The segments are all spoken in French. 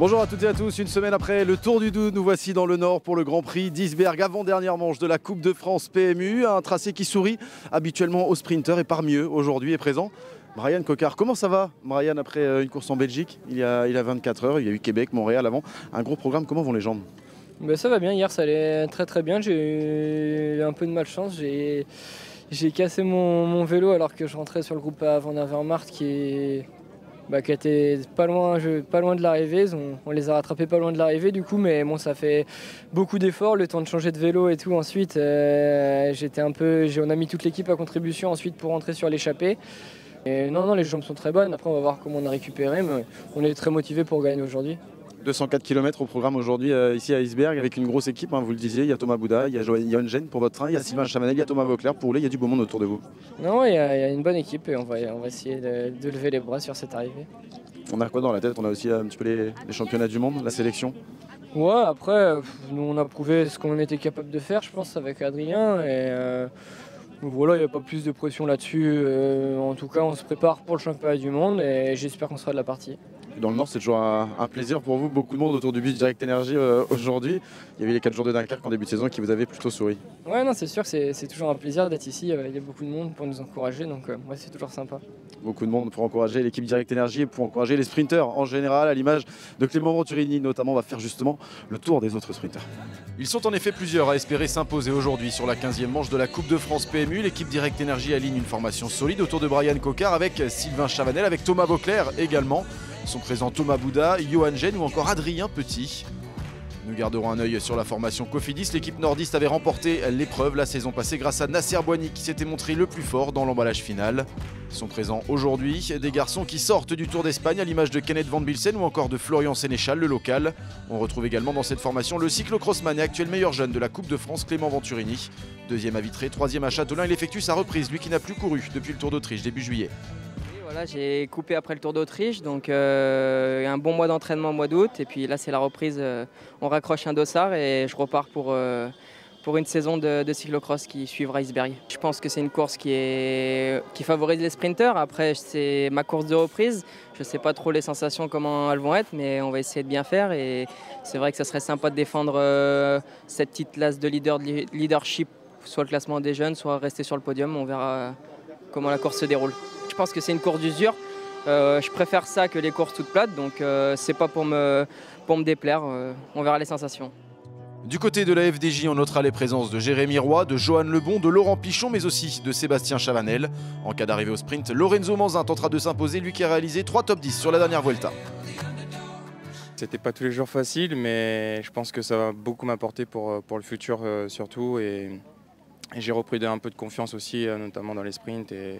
Bonjour à toutes et à tous, une semaine après le Tour du Doubs, nous voici dans le Nord pour le Grand Prix d'Isberg, avant-dernière manche de la Coupe de France PMU, un tracé qui sourit habituellement aux sprinteurs et parmi eux aujourd'hui est présent Brian Coquard. Comment ça va Brian après une course en Belgique il y a 24 heures, il y a eu Québec, Montréal avant, un gros programme, comment vont les jambes? Ça va bien, hier ça allait très bien, j'ai eu un peu de malchance, j'ai cassé mon vélo alors que je rentrais sur le groupe avant Navarre-Marthe qui était pas loin de l'arrivée. On les a rattrapés pas loin de l'arrivée du coup, mais bon, ça fait beaucoup d'efforts, le temps de changer de vélo et tout. Ensuite, on a mis toute l'équipe à contribution ensuite pour rentrer sur l'échappée. Et non, les jambes sont très bonnes. Après, on va voir comment on a récupéré, mais on est très motivés pour gagner aujourd'hui. 204 km au programme aujourd'hui ici à Isberg avec une grosse équipe, vous le disiez, il y a Thomas Bouda, il y a Johan Gene pour votre train, il y a Sylvain Chavanel, il y a Thomas Vauclair pour rouler, il y a du beau monde autour de vous. Non, il y a une bonne équipe et on va essayer de lever les bras sur cette arrivée. On a quoi dans la tête? On a aussi un petit peu les championnats du monde, la sélection. Ouais, après, nous on a prouvé ce qu'on était capable de faire, je pense, avec Adrien. Voilà, il n'y a pas plus de pression là-dessus. En tout cas, on se prépare pour le championnat du monde et j'espère qu'on sera de la partie. Dans le Nord, c'est toujours un plaisir pour vous, beaucoup de monde autour du bus Direct Energy aujourd'hui. Il y avait les 4 jours de Dunkerque en début de saison qui vous avaient plutôt souri. Ouais, non, c'est sûr, c'est toujours un plaisir d'être ici. Il y a beaucoup de monde pour nous encourager, donc c'est toujours sympa. Beaucoup de monde pour encourager l'équipe Direct Energy et pour encourager les sprinteurs en général, à l'image de Clément Venturini notamment, va faire justement le tour des autres sprinteurs. Ils sont en effet plusieurs à espérer s'imposer aujourd'hui sur la 15e manche de la Coupe de France PMU. L'équipe Direct Energy aligne une formation solide autour de Brian Coquard avec Sylvain Chavanel, avec Thomas Vauclair également. Sont présents Thomas Bouda, Johan Gene ou encore Adrien Petit. Nous garderons un œil sur la formation Cofidis. L'équipe nordiste avait remporté l'épreuve la saison passée grâce à Nasser Boigny qui s'était montré le plus fort dans l'emballage final. Sont présents aujourd'hui des garçons qui sortent du Tour d'Espagne à l'image de Kenneth Van Bilsen ou encore de Florian Sénéchal, le local. On retrouve également dans cette formation le cyclocrossman et actuel meilleur jeune de la Coupe de France, Clément Venturini. Deuxième à Vitré, troisième à Châtelain, il effectue sa reprise, lui qui n'a plus couru depuis le Tour d'Autriche début juillet. Voilà, j'ai coupé après le Tour d'Autriche, donc un bon mois d'entraînement au mois d'août. Et puis là, c'est la reprise, on raccroche un dossard et je repars pour une saison de cyclocross qui suivra Isberg. Je pense que c'est une course qui favorise les sprinteurs. Après, c'est ma course de reprise. Je ne sais pas trop les sensations, comment elles vont être, mais on va essayer de bien faire. Et c'est vrai que ça serait sympa de défendre cette petite place de leadership, soit le classement des jeunes, soit rester sur le podium. On verra comment la course se déroule. Je pense que c'est une course d'usure. Je préfère ça que les courses toutes plates, donc c'est pas pour me déplaire. On verra les sensations. Du côté de la FDJ, on notera les présences de Jérémy Roy, de Johan Lebon, de Laurent Pichon, mais aussi de Sébastien Chavanel. En cas d'arrivée au sprint, Lorenzo Manzin tentera de s'imposer, lui qui a réalisé 3 top 10 sur la dernière Vuelta. C'était pas tous les jours facile, mais je pense que ça va beaucoup m'apporter pour le futur surtout. Et j'ai repris un peu de confiance aussi, notamment dans les sprints. Et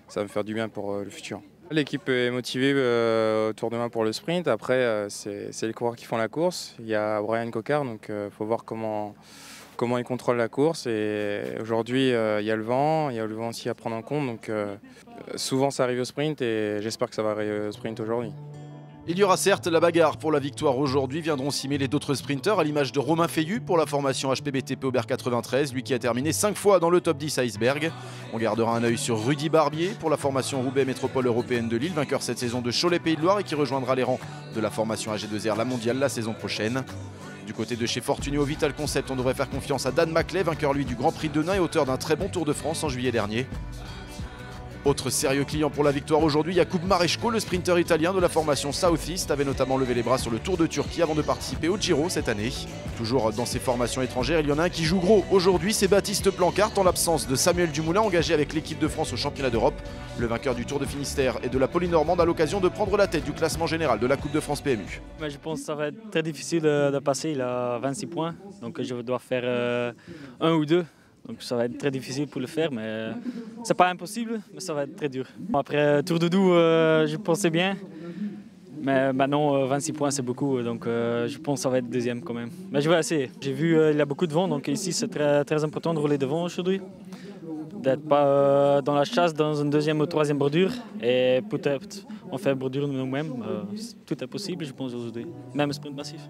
ça va me faire du bien pour le futur. L'équipe est motivée autour de moi pour le sprint. Après, c'est les coureurs qui font la course. Il y a Brian Coquard, donc il faut voir comment il contrôle la course. Et aujourd'hui, il y a le vent aussi à prendre en compte. Donc souvent, ça arrive au sprint et j'espère que ça va arriver au sprint aujourd'hui. Il y aura certes la bagarre pour la victoire aujourd'hui, viendront s'y mêler d'autres sprinteurs à l'image de Romain Feillu pour la formation HPBTP Aubert 93, lui qui a terminé 5 fois dans le top 10 à Isberg. On gardera un œil sur Rudy Barbier pour la formation Roubaix Métropole Européenne de Lille, vainqueur cette saison de Cholet Pays de Loire et qui rejoindra les rangs de la formation AG2R La Mondiale la saison prochaine. Du côté de chez Fortuneo Vital Concept, on devrait faire confiance à Dan Maclay, vainqueur lui du Grand Prix de Nain et auteur d'un très bon Tour de France en juillet dernier. Autre sérieux client pour la victoire aujourd'hui, Jakub Maresco, le sprinter italien de la formation Southeast, avait notamment levé les bras sur le Tour de Turquie avant de participer au Giro cette année. Toujours dans ses formations étrangères, il y en a un qui joue gros aujourd'hui, c'est Baptiste Plancart en l'absence de Samuel Dumoulin engagé avec l'équipe de France au championnat d'Europe. Le vainqueur du Tour de Finistère et de la Polynormande a l'occasion de prendre la tête du classement général de la Coupe de France PMU. Je pense que ça va être très difficile de passer, il a 26 points, donc je dois faire un ou deux. Donc ça va être très difficile pour le faire, mais c'est pas impossible, mais ça va être très dur. Après Tour de Doubs, je pensais bien, mais maintenant 26 points c'est beaucoup, donc je pense que ça va être deuxième quand même. Mais je vais essayer. J'ai vu il y a beaucoup de vent, donc ici c'est très important de rouler devant aujourd'hui, d'être pas dans la chasse dans une deuxième ou troisième bordure, et peut-être on fait bordure nous-mêmes. Tout est possible, je pense aujourd'hui, même sprint massif.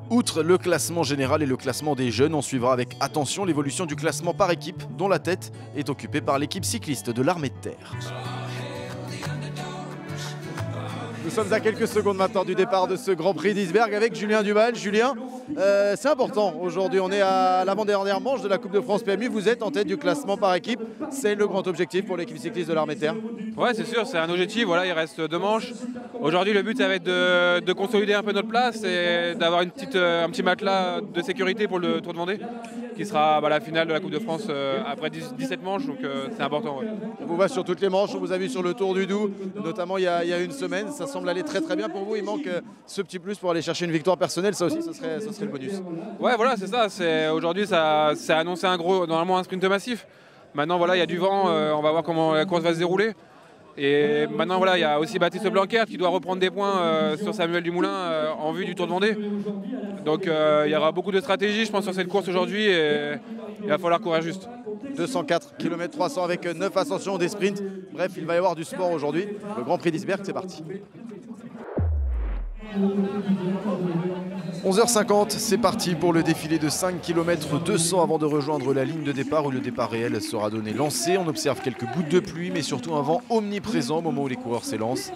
Outre le classement général et le classement des jeunes, on suivra avec attention l'évolution du classement par équipe, dont la tête est occupée par l'équipe cycliste de l'Armée de Terre. Nous sommes à quelques secondes maintenant du départ de ce Grand Prix d'Isberg avec Julien Duval. Julien, c'est important aujourd'hui, on est à l'avant-dernière manche de la Coupe de France PMU, vous êtes en tête du classement par équipe, c'est le grand objectif pour l'équipe cycliste de l'Armée de Terre? Ouais, c'est sûr, c'est un objectif, voilà, il reste 2 manches. Aujourd'hui le but ça va être de consolider un peu notre place et d'avoir un petit matelas de sécurité pour le Tour de Vendée qui sera la finale de la Coupe de France après 17 manches, donc c'est important. Ouais. On vous voit sur toutes les manches, on vous a vu sur le Tour du Doubs, notamment il y a une semaine, ça semble aller très très bien pour vous, il manque ce petit plus pour aller chercher une victoire personnelle, ça aussi ce serait le bonus. Ouais voilà, c'est ça, aujourd'hui ça c'est annoncé normalement un sprint massif. Maintenant voilà, il y a du vent, on va voir comment la course va se dérouler. Et maintenant voilà, il y a aussi Baptiste Blanquer qui doit reprendre des points sur Samuel Dumoulin en vue du Tour de Vendée. Donc il y aura beaucoup de stratégies je pense sur cette course aujourd'hui et il va falloir courir juste. 204 km 300 avec 9 ascensions, des sprints. Bref, il va y avoir du sport aujourd'hui. Le Grand Prix d'Isberg, c'est parti. 11h50, c'est parti pour le défilé de 5 km 200 avant de rejoindre la ligne de départ où le départ réel sera donné lancé. On observe quelques gouttes de pluie mais surtout un vent omniprésent au moment où les coureurs s'élancent.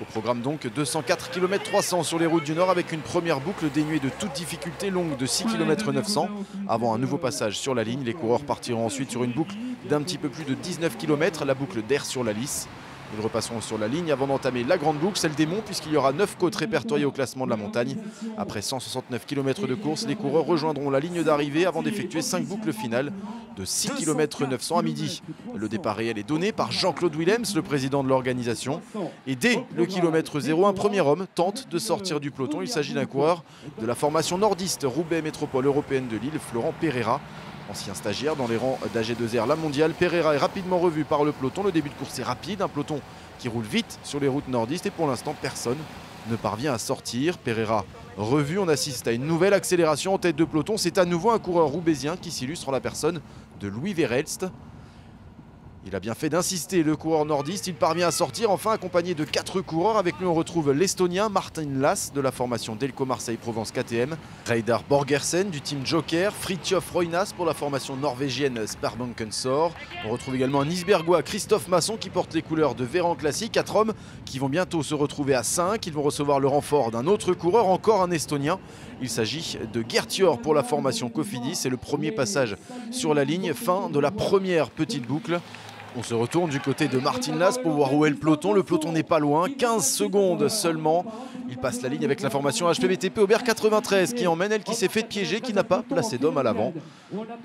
Au programme donc 204 km 300 sur les routes du Nord avec une première boucle dénuée de toute difficulté longue de 6 km 900. Avant un nouveau passage sur la ligne, les coureurs partiront ensuite sur une boucle d'un petit peu plus de 19 km, la boucle d'Air sur la Lys. Ils repasseront sur la ligne avant d'entamer la grande boucle, celle des monts, puisqu'il y aura 9 côtes répertoriées au classement de la montagne. Après 169 km de course, les coureurs rejoindront la ligne d'arrivée avant d'effectuer 5 boucles finales de 6 km 900 à midi. Le départ réel est donné par Jean-Claude Willems, le président de l'organisation. Et dès le kilomètre 0, un premier homme tente de sortir du peloton. Il s'agit d'un coureur de la formation nordiste Roubaix Métropole Européenne de Lille, Florent Pereira. Ancien stagiaire dans les rangs d'AG2R La Mondiale, Pereira est rapidement revu par le peloton. Le début de course est rapide, un peloton qui roule vite sur les routes nordistes et pour l'instant personne ne parvient à sortir. Pereira revu, on assiste à une nouvelle accélération en tête de peloton. C'est à nouveau un coureur roubaisien qui s'illustre en la personne de Louis Verhelst. Il a bien fait d'insister, le coureur nordiste. Il parvient à sortir, enfin accompagné de 4 coureurs. Avec lui, on retrouve l'Estonien Martin Lass de la formation Delco Marseille-Provence KTM, Reidar Borgersen du team Joker, Fridtjof Roynas pour la formation norvégienne Sparbanken-Sor. On retrouve également un Isbergois, Christophe Masson, qui porte les couleurs de Véran Classic. 4 hommes qui vont bientôt se retrouver à 5. Ils vont recevoir le renfort d'un autre coureur, encore un Estonien. Il s'agit de Gertjor pour la formation Cofidis. C'est le premier passage sur la ligne, fin de la première petite boucle. On se retourne du côté de Martin Lass pour voir où est le peloton. Le peloton n'est pas loin, 15 secondes seulement. Il passe la ligne avec la formation HPBTP Aubert 93 qui emmène, elle qui s'est fait piéger, qui n'a pas placé d'homme à l'avant.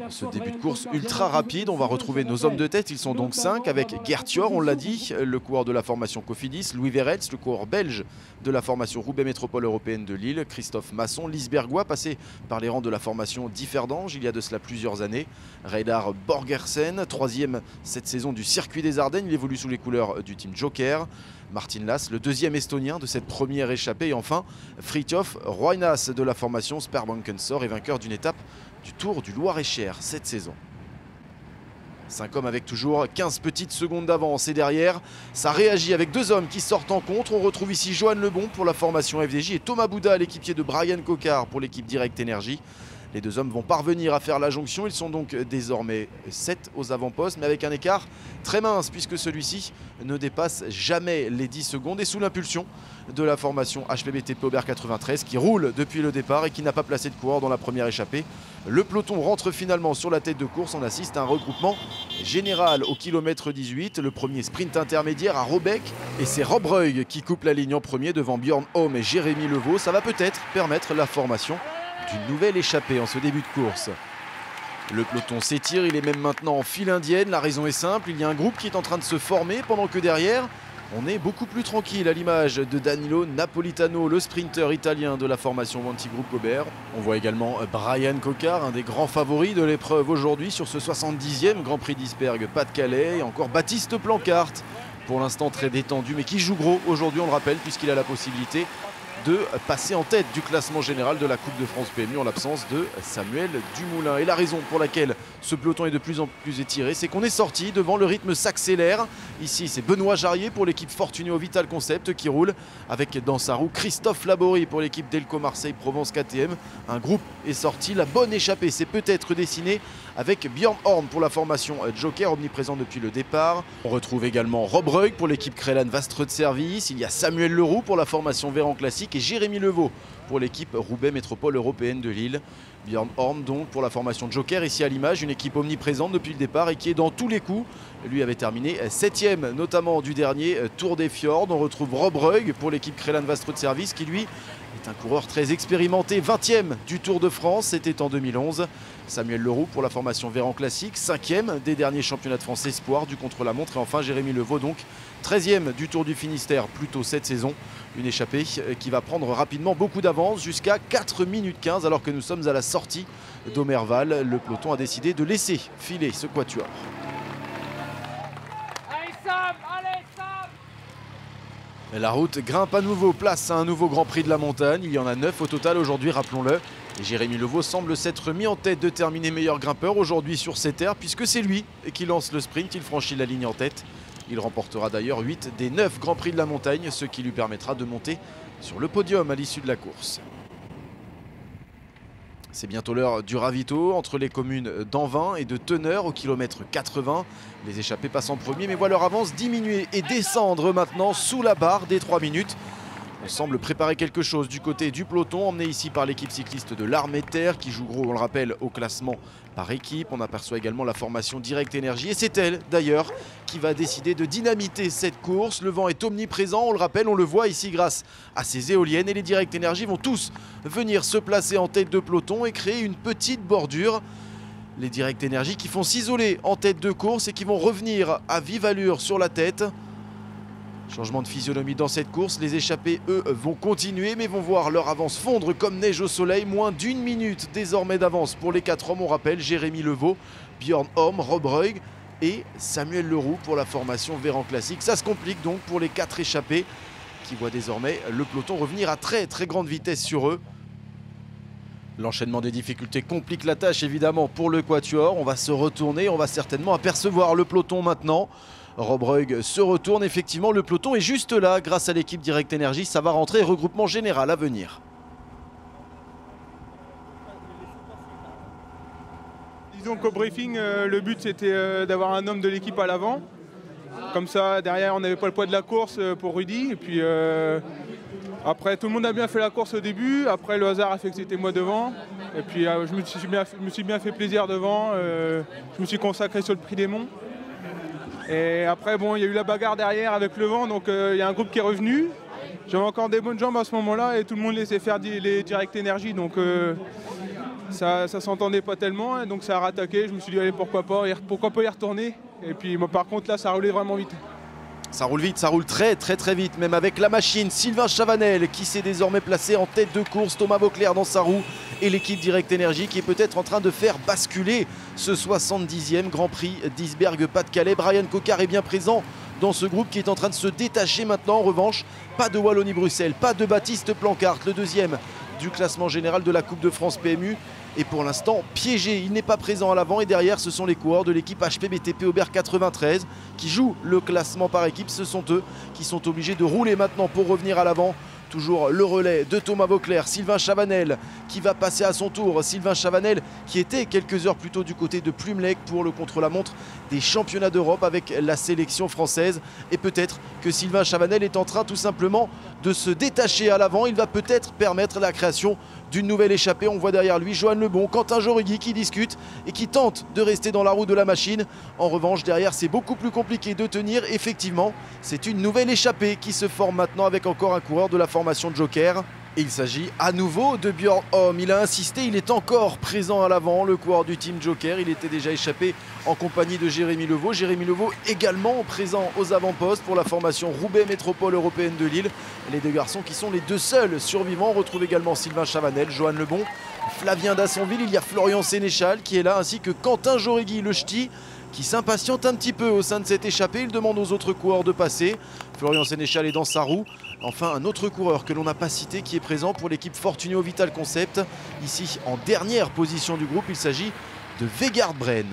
Ce début de course ultra rapide, on va retrouver nos hommes de tête. Ils sont donc 5 avec Gertjor, on l'a dit, le coureur de la formation Cofidis, Louis Verhelst, le coureur belge de la formation Roubaix Métropole Européenne de Lille, Christophe Masson, l'Isbergois passé par les rangs de la formation Differdange il y a de cela plusieurs années, Reidar Borgersen, 3e cette saison du circuit des Ardennes, il évolue sous les couleurs du team Joker. Martin Lass, le 2e estonien de cette première échappée. Et enfin, Fridtjof Roynas de la formation Sparbanken-Sor et vainqueur d'une étape du Tour du Loir-et-Cher cette saison. 5 hommes avec toujours 15 petites secondes d'avance. Et derrière, ça réagit avec 2 hommes qui sortent en contre. On retrouve ici Johan Lebon pour la formation FDJ et Thomas Bouda, l'équipier de Brian Cocard pour l'équipe Direct Energy. Les 2 hommes vont parvenir à faire la jonction. Ils sont donc désormais 7 aux avant-postes, mais avec un écart très mince puisque celui-ci ne dépasse jamais les 10 secondes. Et sous l'impulsion de la formation HPBTP Aubert 93 qui roule depuis le départ et qui n'a pas placé de coureur dans la première échappée, le peloton rentre finalement sur la tête de course. On assiste à un regroupement général au kilomètre 18. Le premier sprint intermédiaire à Robeck et c'est Rob Ruig qui coupe la ligne en premier devant Björn Holm et Jérémy Levaux. Ça va peut-être permettre la formation d'une nouvelle échappée en ce début de course. Le peloton s'étire, il est même maintenant en file indienne. La raison est simple, il y a un groupe qui est en train de se former pendant que derrière, on est beaucoup plus tranquille à l'image de Danilo Napolitano, le sprinter italien de la formation Wanty Group Aubert. On voit également Brian Cocard, un des grands favoris de l'épreuve aujourd'hui sur ce 70e Grand Prix d'Isberg Pas-de-Calais. Et encore Baptiste Plancart, pour l'instant très détendu, mais qui joue gros aujourd'hui, on le rappelle, puisqu'il a la possibilité de passer en tête du classement général de la Coupe de France PMU en l'absence de Samuel Dumoulin. Et la raison pour laquelle ce peloton est de plus en plus étiré, c'est qu'on est sorti devant, le rythme s'accélère. Ici, c'est Benoît Jarrier pour l'équipe Fortunéo Vital Concept qui roule avec dans sa roue Christophe Laborie pour l'équipe Delco Marseille Provence KTM. Un groupe est sorti, la bonne échappée s'est peut-être dessinée avec Björn Horn pour la formation Joker, omniprésent depuis le départ. On retrouve également Rob Ruig pour l'équipe Crelan Vastre de Service. Il y a Samuel Leroux pour la formation Véran Classique et Jérémy Levaux pour l'équipe Roubaix Métropole Européenne de Lille. Björn Horn donc pour la formation Joker, ici à l'image, une équipe omniprésente depuis le départ et qui est dans tous les coups. Lui avait terminé 7e notamment du dernier Tour des Fjords. On retrouve Rob Ruig pour l'équipe Crelan Vastre de Service qui lui est un coureur très expérimenté, 20e du Tour de France, c'était en 2011. Samuel Leroux pour la formation Véran Classique, 5e des derniers championnats de France Espoir du contre-la-montre. Et enfin Jérémy Levaux donc 13e du Tour du Finistère plus tôt cette saison. Une échappée qui va prendre rapidement beaucoup d'avance jusqu'à 4 minutes 15 alors que nous sommes à la sortie d'Omerval. Le peloton a décidé de laisser filer ce quatuor. La route grimpe à nouveau, place à un nouveau Grand Prix de la montagne. Il y en a 9 au total aujourd'hui, rappelons-le. Et Jérémy Levaux semble s'être mis en tête de terminer meilleur grimpeur aujourd'hui sur ces terres, puisque c'est lui qui lance le sprint. Il franchit la ligne en tête. Il remportera d'ailleurs 8 des 9 Grands Prix de la montagne, ce qui lui permettra de monter sur le podium à l'issue de la course. C'est bientôt l'heure du ravito entre les communes d'Anvin et de Teneur au kilomètre 80. Les échappés passent en premier mais voient leur avance diminuer et descendre maintenant sous la barre des 3 minutes. On semble préparer quelque chose du côté du peloton, emmené ici par l'équipe cycliste de l'Armée de Terre qui joue gros, on le rappelle, au classement par équipe. On aperçoit également la formation Direct Énergie et c'est elle d'ailleurs qui va décider de dynamiter cette course. Le vent est omniprésent, on le rappelle, on le voit ici grâce à ces éoliennes et les Direct Énergie vont tous venir se placer en tête de peloton et créer une petite bordure. Les Direct Énergie qui font s'isoler en tête de course et qui vont revenir à vive allure sur la tête. Changement de physionomie dans cette course, les échappés eux vont continuer mais vont voir leur avance fondre comme neige au soleil. Moins d'1 minute désormais d'avance pour les 4 hommes, on rappelle Jérémy Levaux, Björn Horn, Rob Ruig et Samuel Leroux pour la formation Véran Classique. Ça se complique donc pour les 4 échappés qui voient désormais le peloton revenir à très grande vitesse sur eux. L'enchaînement des difficultés complique la tâche évidemment pour le quatuor. On va se retourner, on va certainement apercevoir le peloton maintenant. Rob Ruig se retourne, effectivement le peloton est juste là grâce à l'équipe Direct Énergie, ça va rentrer, regroupement général à venir. Disons qu'au briefing, le but c'était d'avoir un homme de l'équipe à l'avant. Comme ça, derrière on n'avait pas le poids de la course pour Rudy. Et puis après tout le monde a bien fait la course au début, après le hasard a fait que c'était moi devant. Et puis je me suis bien fait plaisir devant, je me suis consacré sur le Prix des Monts. Et après, bon, il y a eu la bagarre derrière avec le vent, donc il y a un groupe qui est revenu. J'avais encore des bonnes jambes à ce moment-là et tout le monde laissait faire les Direct Énergie, donc ça s'entendait pas tellement, donc ça a rattaqué. Je me suis dit, allez, pourquoi pas y retourner. Et puis, moi, par contre, là, ça roulait vraiment vite. Ça roule vite, ça roule très vite, même avec la machine. Sylvain Chavanel qui s'est désormais placé en tête de course, Thomas Vauclair dans sa roue et l'équipe Direct Énergie qui est peut-être en train de faire basculer ce 70e Grand Prix d'Isbergue-Pas-de-Calais. Brian Coquard est bien présent dans ce groupe qui est en train de se détacher maintenant. En revanche, pas de Wallonie-Bruxelles, pas de Baptiste Plancart, le deuxième du classement général de la Coupe de France PMU. Et pour l'instant piégé, il n'est pas présent à l'avant et derrière ce sont les coureurs de l'équipe HPBTP Aubert 93 qui jouent le classement par équipe. Ce sont eux qui sont obligés de rouler maintenant pour revenir à l'avant. Toujours le relais de Thomas Vauclair, Sylvain Chavanel qui va passer à son tour. Sylvain Chavanel qui était quelques heures plus tôt du côté de Plumelec pour le contre-la-montre des championnats d'Europe avec la sélection française. Et peut-être que Sylvain Chavanel est en train tout simplement de se détacher à l'avant. Il va peut-être permettre la création d'une nouvelle échappée. On voit derrière lui Johan Lebon, Quentin Jorugui qui discutent et qui tentent de rester dans la roue de la machine. En revanche, derrière, c'est beaucoup plus compliqué de tenir. Effectivement, c'est une nouvelle échappée qui se forme maintenant avec encore un coureur de la formation Joker. Et il s'agit à nouveau de Björn Horn. Il a insisté, il est encore présent à l'avant, le coureur du team Joker. Il était déjà échappé en compagnie de Jérémy Levaux. Jérémy Levaux également présent aux avant-postes pour la formation Roubaix Métropole Européenne de Lille. Les deux garçons qui sont les deux seuls survivants. On retrouve également Sylvain Chavanel, Johan Lebon, Flavien Dassonville. Il y a Florian Sénéchal qui est là, ainsi que Quentin Jorugui, le ch'ti. qui s'impatiente un petit peu au sein de cette échappée. Il demande aux autres coureurs de passer. Florian Sénéchal est dans sa roue. Enfin, un autre coureur que l'on n'a pas cité qui est présent pour l'équipe Fortuneo Vital Concept. Ici, en dernière position du groupe, il s'agit de Vegard Bren.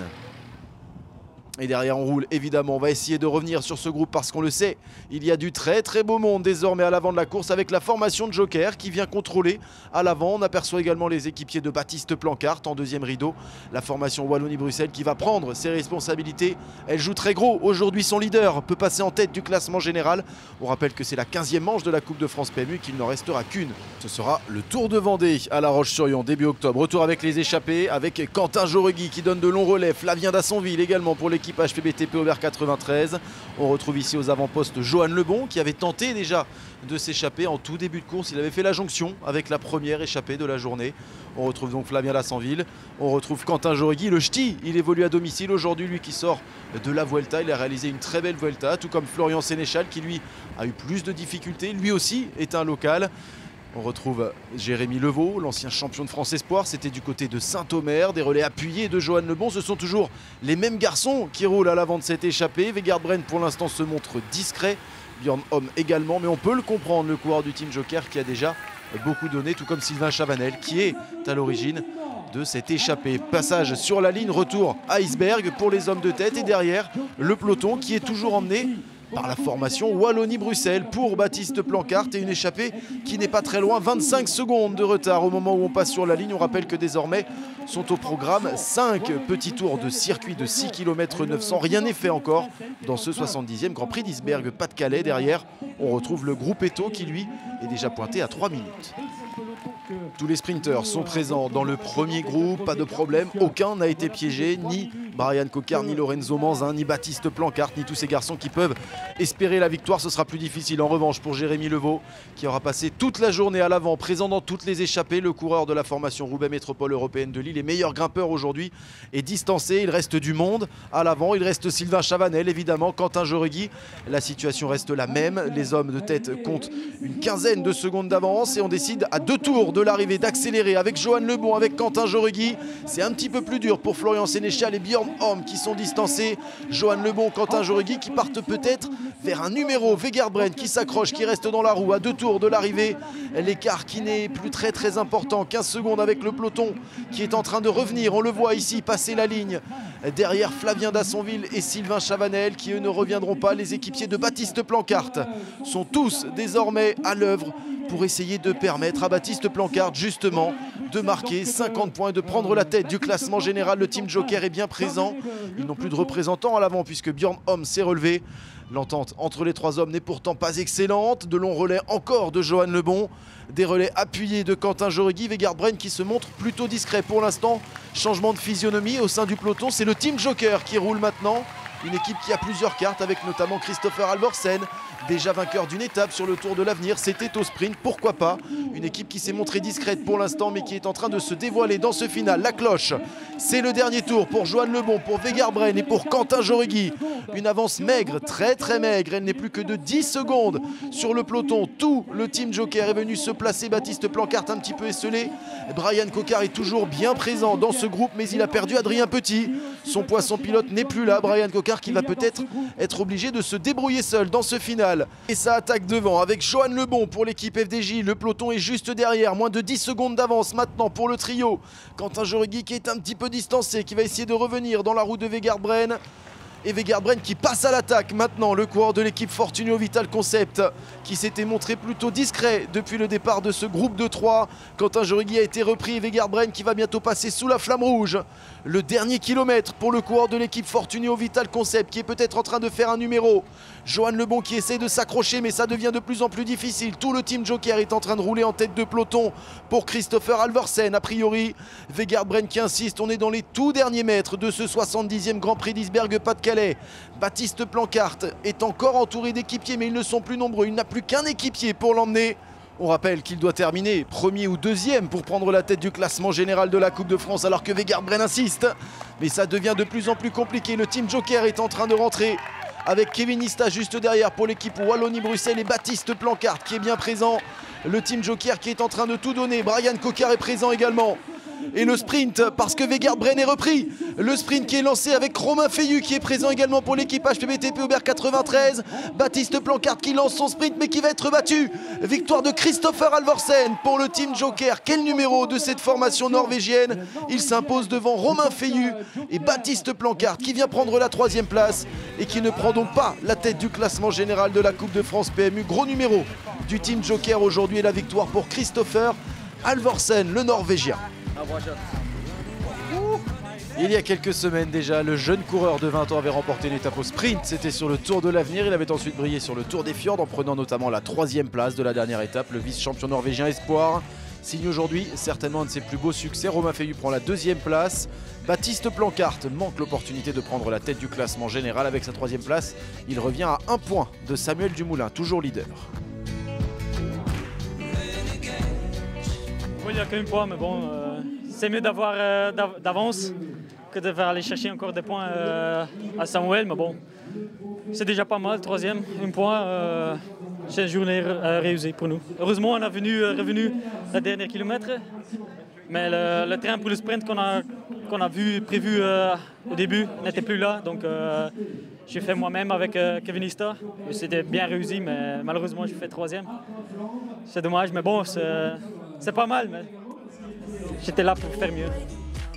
Et derrière on roule évidemment, on va essayer de revenir sur ce groupe parce qu'on le sait, il y a du très beau monde désormais à l'avant de la course avec la formation de Joker qui vient contrôler à l'avant. On aperçoit également les équipiers de Baptiste Plancart en deuxième rideau. La formation Wallonie-Bruxelles qui va prendre ses responsabilités. Elle joue très gros, aujourd'hui son leader peut passer en tête du classement général. On rappelle que c'est la 15e manche de la Coupe de France PMU, qu'il n'en restera qu'une. Ce sera le Tour de Vendée à La Roche-sur-Yon début octobre. Retour avec les échappés, avec Quentin Jauregui qui donne de longs relais, Flavien Dassonville également pour l'équipe HPBTP Aubert 93. On retrouve ici aux avant-postes Johan Lebon qui avait tenté déjà de s'échapper en tout début de course. Il avait fait la jonction avec la première échappée de la journée. On retrouve donc Flavien Dassonville. On retrouve Quentin Jauregui, le ch'ti. Il évolue à domicile aujourd'hui, lui qui sort de la Vuelta. Il a réalisé une très belle Vuelta, tout comme Florian Sénéchal qui lui a eu plus de difficultés. Lui aussi est un local. On retrouve Jérémy Levaux, l'ancien champion de France Espoir, c'était du côté de Saint-Omer, des relais appuyés de Johan Lebon. Ce sont toujours les mêmes garçons qui roulent à l'avant de cette échappée. Vegard Bren pour l'instant se montre discret, Björn Homme également, mais on peut le comprendre, le coureur du Team Joker qui a déjà beaucoup donné, tout comme Sylvain Chavanel qui est à l'origine de cette échappée. Passage sur la ligne, retour à Iceberg pour les hommes de tête et derrière le peloton qui est toujours emmené par la formation Wallonie-Bruxelles pour Baptiste Plancart et une échappée qui n'est pas très loin, 25 secondes de retard au moment où on passe sur la ligne. On rappelle que désormais sont au programme 5 petits tours de circuit de 6 km 900. Rien n'est fait encore dans ce 70e Grand Prix d'Iceberg Pas-de-Calais. Derrière, on retrouve le groupe Eto qui lui est déjà pointé à 3 minutes. Tous les sprinteurs sont présents dans le premier groupe, pas de problème, aucun n'a été piégé, ni Brian Coquard, ni Lorenzo Manzin, ni Baptiste Plancart, ni tous ces garçons qui peuvent espérer la victoire. Ce sera plus difficile en revanche pour Jérémy Levaux qui aura passé toute la journée à l'avant, présent dans toutes les échappées. Le coureur de la formation Roubaix Métropole Européenne de Lille, les meilleurs grimpeurs aujourd'hui, est distancé. Il reste du monde à l'avant, il reste Sylvain Chavanel évidemment, Quentin Jauregui. La situation reste la même, les hommes de tête comptent une quinzaine de secondes d'avance et on décide à 2 tours de l'arrivée d'accélérer avec Johan Lebon, avec Quentin Jauregui. C'est un petit peu plus dur pour Florian Sénéchal et Björn Homme qui sont distancés. Johan Lebon, Quentin Jauregui qui partent peut-être vers un numéro. Vegard Bren qui s'accroche, qui reste dans la roue à 2 tours de l'arrivée. L'écart qui n'est plus très important, 15 secondes avec le peloton qui est en train de revenir. On le voit ici passer la ligne. Derrière Flavien Dassonville et Sylvain Chavanel qui eux ne reviendront pas. Les équipiers de Baptiste Plancart sont tous désormais à l'œuvre pour essayer de permettre à Baptiste Plancart justement de marquer 50 points et de prendre la tête du classement général. Le Team Joker est bien présent. Ils n'ont plus de représentants à l'avant puisque Björn Homme s'est relevé. L'entente entre les 3 hommes n'est pourtant pas excellente. De longs relais encore de Johan Lebon. Des relais appuyés de Quentin Jauregui. Vegard Bren qui se montre plutôt discret pour l'instant. Changement de physionomie au sein du peloton. C'est le Team Joker qui roule maintenant. Une équipe qui a plusieurs cartes avec notamment Christopher Alvorsen, déjà vainqueur d'une étape sur le Tour de l'Avenir. C'était au sprint, pourquoi pas. Une équipe qui s'est montrée discrète pour l'instant mais qui est en train de se dévoiler dans ce final. La cloche, c'est le dernier tour pour Johan Lebon, pour Vegard Bren et pour Quentin Jauregui. Une avance maigre, très maigre. Elle n'est plus que de 10 secondes sur le peloton. Tout le Team Joker est venu se placer. Baptiste Plancart un petit peu esselé. Brian Coquard est toujours bien présent dans ce groupe mais il a perdu Adrien Petit. Son poisson pilote n'est plus là. Brian Coquard qui va peut-être être obligé de se débrouiller seul dans ce final. Et ça attaque devant avec Johan Lebon pour l'équipe FDJ. Le peloton est juste derrière, moins de 10 secondes d'avance maintenant pour le trio. Quentin Jauregui qui est un petit peu distancé, qui va essayer de revenir dans la roue de Vegard Bren. Et Vegard Bren qui passe à l'attaque maintenant, le coureur de l'équipe Fortuneo Vital Concept qui s'était montré plutôt discret depuis le départ de ce groupe de 3. Quentin Jauregui a été repris et Vegard Bren qui va bientôt passer sous la flamme rouge. Le dernier kilomètre pour le coureur de l'équipe Fortuneo Vital Concept qui est peut-être en train de faire un numéro. Johan Lebon qui essaie de s'accrocher mais ça devient de plus en plus difficile. Tout le Team Joker est en train de rouler en tête de peloton pour Christopher Alvorsen a priori. Vegard Bren qui insiste, on est dans les tout derniers mètres de ce 70e Grand Prix d'Iceberg Pas-de-Calais. Baptiste Plancart est encore entouré d'équipiers mais ils ne sont plus nombreux. Il n'a plus qu'un équipier pour l'emmener. On rappelle qu'il doit terminer premier ou deuxième pour prendre la tête du classement général de la Coupe de France alors que Vegard Bren insiste. Mais ça devient de plus en plus compliqué. Le Team Joker est en train de rentrer avec Kevin Ista juste derrière pour l'équipe Wallonie-Bruxelles et Baptiste Plancart qui est bien présent. Le Team Joker qui est en train de tout donner. Brian Coquard est présent également. Et le sprint, parce que Vegard Bren est repris. Le sprint qui est lancé avec Romain Feillu qui est présent également pour l'équipe HPBTP Aubert 93. Baptiste Plancart qui lance son sprint mais qui va être battu. Victoire de Christopher Halvorsen pour le Team Joker. Quel numéro de cette formation norvégienne. Il s'impose devant Romain Feillu et Baptiste Plancart qui vient prendre la 3e place et qui ne prend donc pas la tête du classement général de la Coupe de France PMU. Gros numéro du Team Joker aujourd'hui et la victoire pour Christopher Halvorsen, le Norvégien. Il y a quelques semaines déjà, le jeune coureur de 20 ans avait remporté l'étape au sprint. C'était sur le Tour de l'Avenir. Il avait ensuite brillé sur le Tour des Fjords en prenant notamment la 3e place de la dernière étape. Le vice-champion norvégien Espoir signe aujourd'hui certainement un de ses plus beaux succès. Romain Feillu prend la 2e place. Baptiste Plancart manque l'opportunité de prendre la tête du classement général avec sa 3e place. Il revient à 1 point de Samuel Dumoulin, toujours leader. Oui, il n'y a qu'un point, mais bon, c'est mieux d'avoir d'avance que de faire aller chercher encore des points à Samuel. Mais bon, c'est déjà pas mal, 3e, 1 point. C'est une journée réussie pour nous. Heureusement, on a revenu la dernière kilomètre, mais le train pour le sprint qu'on a prévu au début n'était plus là. Donc, j'ai fait moi-même avec Kevin Ista. C'était bien réussi, mais malheureusement, j'ai fait 3e. C'est dommage, mais bon, c'est pas mal. Mais j'étais là pour faire mieux.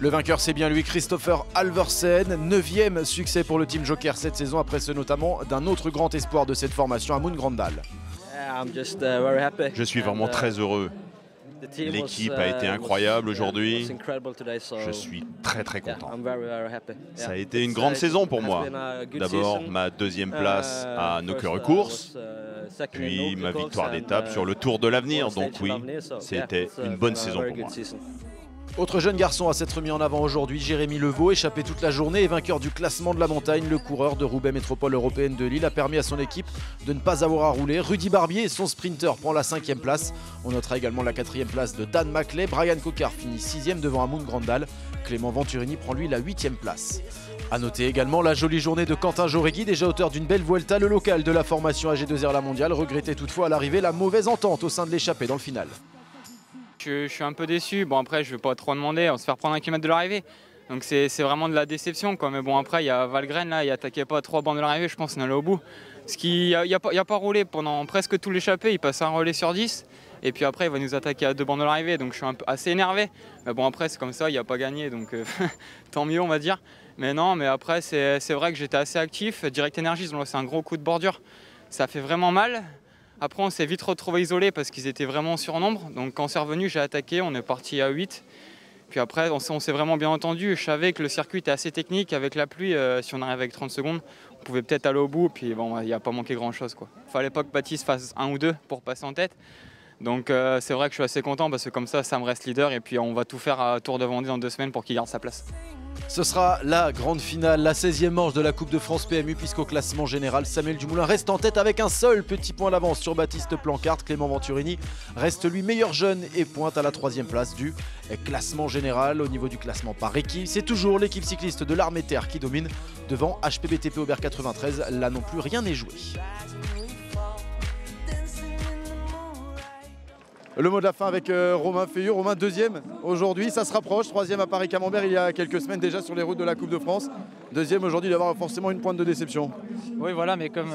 Le vainqueur, c'est bien lui, Christopher Halvorsen. 9e succès pour le Team Joker cette saison, après ce notamment d'un autre grand espoir de cette formation, Amund Grandal. Je suis vraiment très heureux. L'équipe a été incroyable aujourd'hui. Je suis très content. Ça a été une grande saison pour moi. D'abord ma 2e place à Nokere Course, puis ma victoire d'étape sur le Tour de l'Avenir. Donc oui, c'était une bonne saison pour moi. Autre jeune garçon à s'être mis en avant aujourd'hui, Jérémy Levaux, échappé toute la journée et vainqueur du classement de la montagne. Le coureur de Roubaix Métropole Européenne de Lille a permis à son équipe de ne pas avoir à rouler. Rudy Barbier, son sprinter, prend la 5e place. On notera également la 4e place de Dan Maclay. Brian Coquard finit 6e devant Amund Grandal. Clément Venturini prend lui la 8e place. A noter également la jolie journée de Quentin Jauregui, déjà auteur d'une belle Vuelta. Le local de la formation AG2R La Mondiale regrettait toutefois à l'arrivée la mauvaise entente au sein de l'échappée dans le final. Je suis un peu déçu. Bon, après, je ne vais pas trop demander. On se fait reprendre 1 km de l'arrivée. Donc, c'est vraiment de la déception, quoi. Mais bon, après, il y a Valgren, là, il attaquait pas à 3 bandes de l'arrivée. Je pense qu'on allait au bout. Parce qu'il n'y a pas roulé pendant presque tout l'échappée. Il passe un relais sur 10. Et puis après, il va nous attaquer à 2 bandes de l'arrivée. Donc, je suis assez énervé. Mais bon, après, c'est comme ça. Il n'a pas gagné. Donc, tant mieux, on va dire. Mais non, mais après, c'est vrai que j'étais assez actif. Direct Energy, ils ont lancé un gros coup de bordure. Ça fait vraiment mal. Après, on s'est vite retrouvé isolés parce qu'ils étaient vraiment en surnombre. Donc quand c'est revenu, j'ai attaqué, on est parti à 8. Puis après, on s'est vraiment bien entendu. Je savais que le circuit était assez technique. Avec la pluie, si on arrive avec 30 secondes, on pouvait peut-être aller au bout. Puis bon, il n'y a pas manqué grand-chose, quoi. Fallait pas que Baptiste fasse 1 ou 2 pour passer en tête. Donc c'est vrai que je suis assez content parce que comme ça me reste leader. Et puis on va tout faire à Tour de Vendée dans 2 semaines pour qu'il garde sa place. Ce sera la grande finale, la 16e manche de la Coupe de France PMU, puisqu'au classement général, Samuel Dumoulin reste en tête avec un seul petit point d'avance sur Baptiste Plancart. Clément Venturini reste lui meilleur jeune et pointe à la 3e place du classement général. Au niveau du classement par équipe, c'est toujours l'équipe cycliste de l'Armée Terre qui domine devant HPBTP Aubert 93. Là non plus, rien n'est joué. Le mot de la fin avec Romain Feillu. Romain, 2e aujourd'hui, ça se rapproche. 3e à Paris-Camembert il y a quelques semaines déjà sur les routes de la Coupe de France. 2e aujourd'hui, d'avoir forcément une pointe de déception. Oui, voilà, mais comme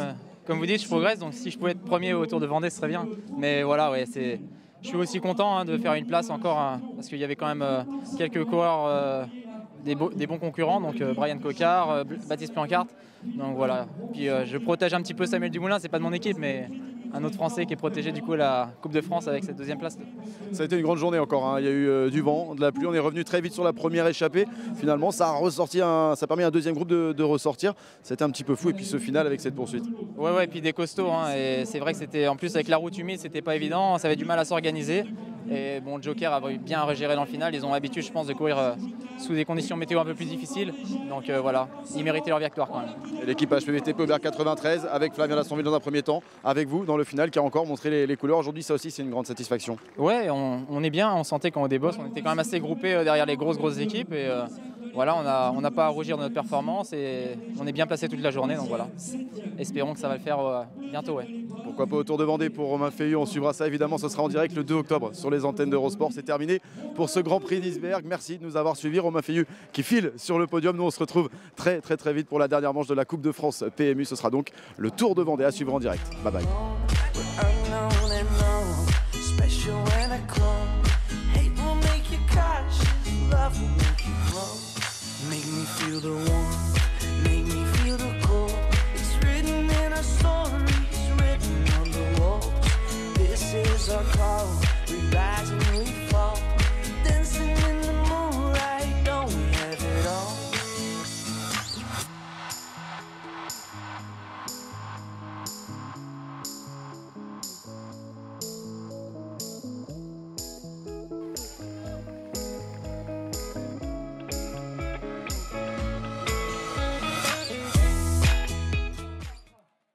vous dites, je progresse. Donc si je pouvais être premier au Tour de Vendée, ce serait bien. Mais voilà, ouais, je suis aussi content de faire une place encore, parce qu'il y avait quand même quelques coureurs, des bons concurrents. Donc Brian Coquard, Baptiste Plancart. Donc voilà. Puis je protège un petit peu Samuel Dumoulin, c'est pas de mon équipe, mais un autre Français qui est protégé du coup la Coupe de France avec cette 2e place. Ça a été une grande journée encore, hein. Il y a eu du vent, de la pluie, on est revenu très vite sur la première échappée. Finalement ça a permis à un 2e groupe de ressortir. C'était un petit peu fou et puis ce final avec cette poursuite. Ouais, et puis des costauds, hein. Et c'est vrai que c'était en plus avec la route humide, c'était pas évident, ça avait du mal à s'organiser. Et bon, le Joker a bien géré dans le final, ils ont l'habitude je pense de courir sous des conditions météo un peu plus difficiles. Donc voilà, ils méritaient leur victoire quand même. Et l'équipe HPBTP Aubert 93 avec Flavien Lassonville dans un premier temps, avec vous dans le final qui a encore montré les couleurs. Aujourd'hui ça aussi c'est une grande satisfaction. Ouais, on est bien, on sentait qu'on débosse, on était quand même assez groupés derrière les grosses équipes. Et voilà, on n'a pas à rougir de notre performance et on est bien placé toute la journée. Donc voilà, espérons que ça va le faire bientôt. Ouais. Pourquoi pas au Tour de Vendée pour Romain Feilleux, on suivra ça évidemment, ce sera en direct le 2 octobre sur les antennes d'Eurosport. C'est terminé pour ce Grand Prix d'Isberg. Merci de nous avoir suivis. Romain Feilleux qui file sur le podium. Nous on se retrouve très vite pour la dernière manche de la Coupe de France PMU. Ce sera donc le Tour de Vendée à suivre en direct. Bye bye. Make me feel the warmth, make me feel the cold. It's written in our stories, written on the walls. This is our call.